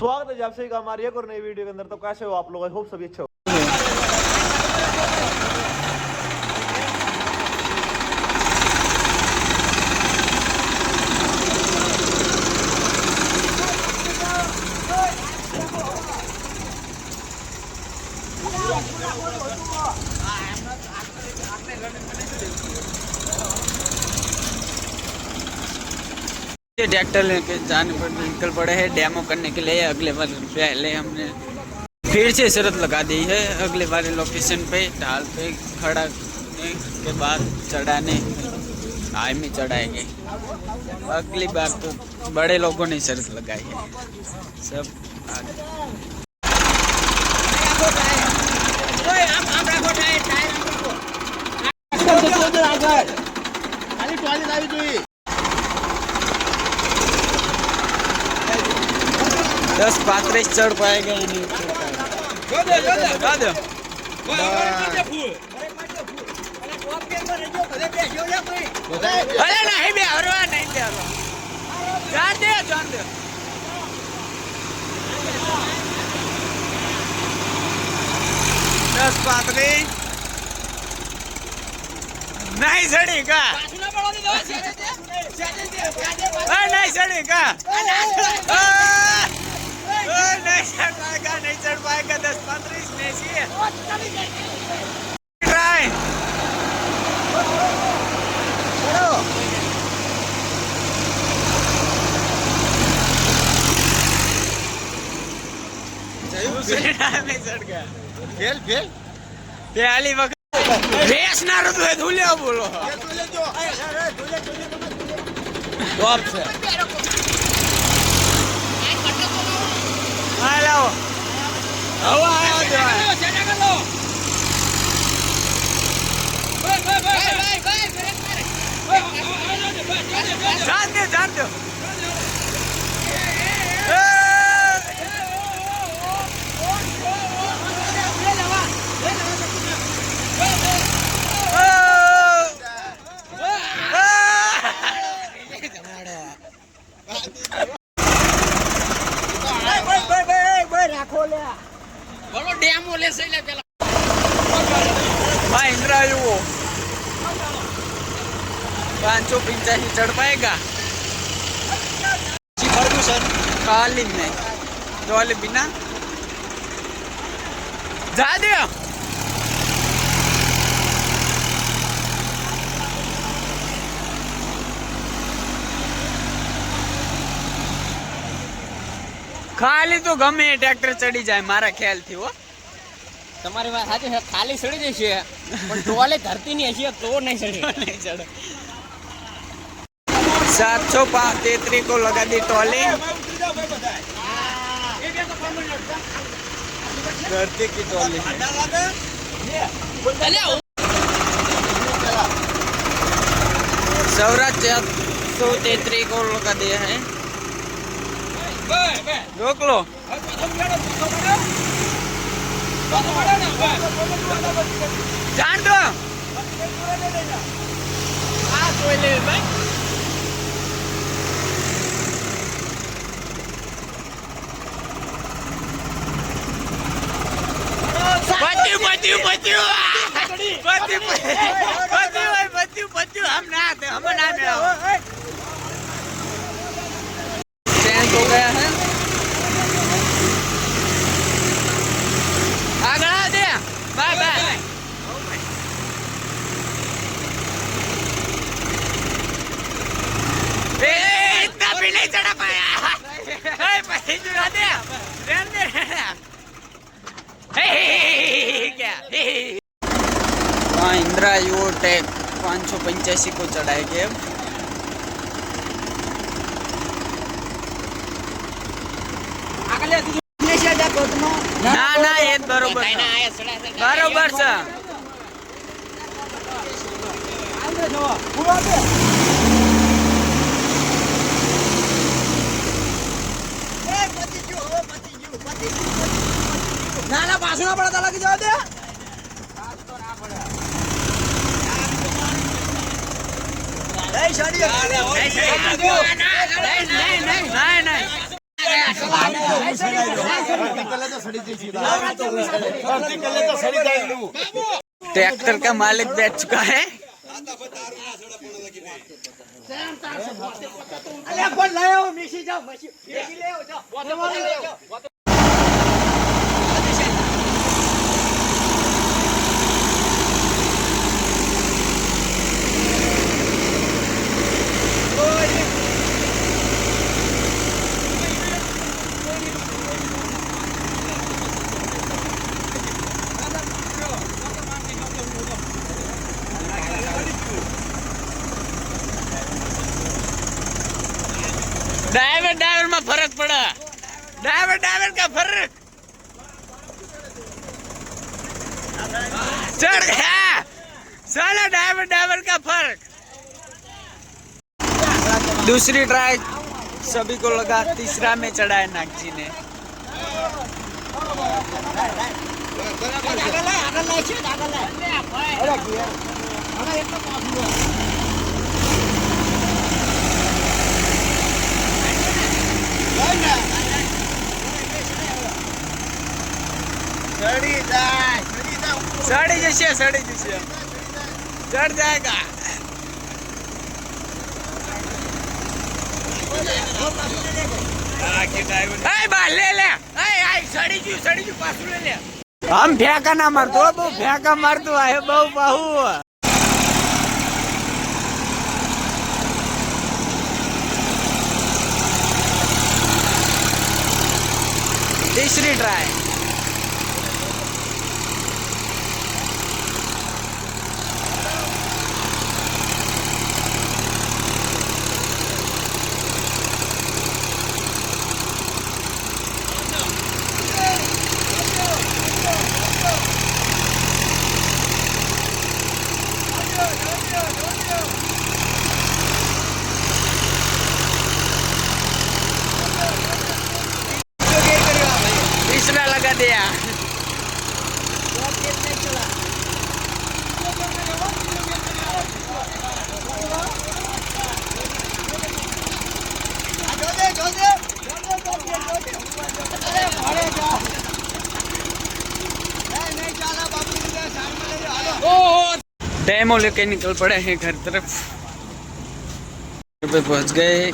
स्वागत है आप सभी का हमारी एक और नई वीडियो के अंदर। तो कैसे हो आप लोग? आई होप सभी अच्छे हो। ट्रैक्टर लेके जाने पर निकल पड़े हैं डेमो करने के लिए। अगले बार पहले हमने फिर से शर्त लगा दी है, अगले बार लोकेशन पे ढाल पे खड़ा के बाद चढ़ाने हाई में चढ़ाएंगे। अगली बार तो बड़े लोगों ने शर्त लगाई है सब आगे। 10-35 चढ़ पाएगा या नहीं चढ़ पाएगा? अरे नहीं भी हरवा नहीं दे जान दे 10-35 नहीं चढ़ेगा, नहीं चढ़ेगा, नहीं चढ़ पाएगा 10-35 नहीं चाहिए। ट्राई में चढ़ गया। फेल पहली वक्त रेस ना रहा है धुले बोलो टॉप से हेलो हवा आया जान दो बोलो डेमो ले सही ले पहला महिंद्रा युवो 585 चढ़ पाएगा खाली नहीं डोले बिना जा दे। खाली तो गमे ट्रेक्टर चढ़ी जाए मारा ख्याल थी वो તમારી વાત સાચી છે, ખાલી ચડી જશે પણ ટોલે ધરતી ની હશે તો નહીં ચડે नहीं चढ़े। 733 को लगा दी टोली धरती की टोली। सौराज 733 को लगा दिया है। रोक लो जान दो हम ना चेंज हो गया है। आगड़ा दे बाय बाय इतना भी नहीं चढ़ा पाया चढ़ा दे क्या महिंद्रा युवो टेक 585 को चढ़ाएंगे अब। ना ये बरोबर से ના પાછું ના પડે તો લાગી જવા દે नहीं ट्रैक्टर का मालिक बैठ चुका है। ड्राइवर में फर्क पड़ा, ड्राइवर का फर्क चढ़ गया साला, ड्राइवर का फर्क। दूसरी ट्राई सभी को लगा, तीसरा में चढ़ा है नाग जी ने। साड़ी जैसे चढ़ जाएगा। ले साड़ी जी पास ले ले। हम फेंका ना मार दो, फेंका मार दो है बहु बहु। तीसरी ट्राई। तीसरा लगा दिया। डेमो लेके निकल पड़े हैं घर तरफ। पे पहुंच गए।